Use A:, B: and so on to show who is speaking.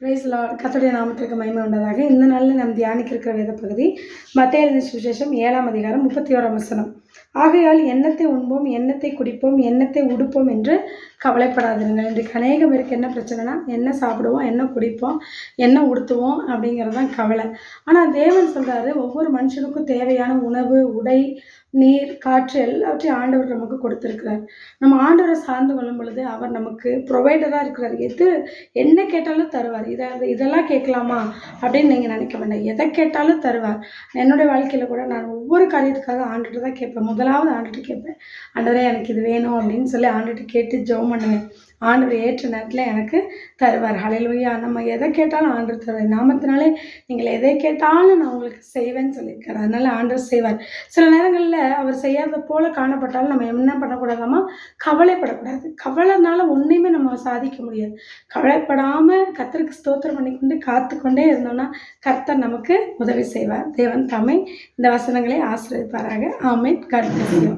A: Price Lord. கர்த்தருடைய நாமத்திற்கு மகிமை உண்டதாக. இந்த நாளில் நாம் தியானிக்க இருக்கிற வேத பகுதி மத்தேயு எழுதின சுவிசேஷம் 7ஆம் அதிகாரம் 31ஆம் வசனம். ஆகையால் எண்ணத்தை உண்போம், எண்ணத்தை குடிப்போம், எண்ணத்தை உடுப்போம் என்று கவலைப்படாதீர்கள். இன்றைக்கு அநேகம் பேருக்கு என்ன பிரச்சனைனா, என்ன சாப்பிடுவோம், என்ன குடிப்போம், என்ன உடுத்துவோம் அப்படிங்கிறது தான் கவலை. ஆனால் தேவன் சொல்கிறாரு, ஒவ்வொரு மனுஷனுக்கும் தேவையான உணவு, உடை, நீர், காற்று எல்லாவற்றையும் ஆண்டவர் நமக்கு கொடுத்துருக்கிறார். நம்ம ஆண்டவரை சார்ந்து கொள்ளும் பொழுது அவர் நமக்கு ப்ரொவைடராக இருக்கிறார். என்ன கேட்டாலும் தருவார். இதெல்லாம் கேட்கலாமா அப்படின்னு நீங்கள் நினைக்க வேண்டாம். எதை கேட்டாலும் தருவார். என்னுடைய வாழ்க்கையில் கூட நான் ஒவ்வொரு காரியத்துக்காக ஆண்டுகிட்ட தான் கேட்பேன். முதலாவது ஆண்டுகிட்ட கேட்பேன், ஆண்டவரே எனக்கு இது வேணும் அப்படின்னு சொல்லி ஆண்டுகிட்ட கேட்டு ஜெபம் பண்ணுவேன். ஆண்டவர் ஏற்ற நேரத்தில் எனக்கு தருவார். ஹல்லேலூயா. நம்ம எதை கேட்டாலும் ஆண்டவர் தருவார். நாமத்தினாலே நீங்கள் எதை கேட்டாலும் நான் உங்களுக்கு செய்வேன்னு சொல்லியிருக்காரு. அதனால் ஆண்டவர் செய்வார். சில நேரங்களில் அவர் செய்யாத போல காணப்பட்டாலும் நம்ம என்ன பண்ணக்கூடாதாமா, கவலைப்படக்கூடாது. கவலைனால ஒன்றையுமே நம்ம சாதிக்க முடியாது. கவலைப்படாமல் கர்த்தருக்கு ஸ்தோத்திரம் பண்ணிக்கொண்டு காத்துக்கொண்டே இருந்தோம்னா கர்த்தர் நமக்கு உதவி செய்வார். தேவன் தாமே இந்த வசனங்களை ஆசீர்வதிப்பாராக. ஆமென். God bless you.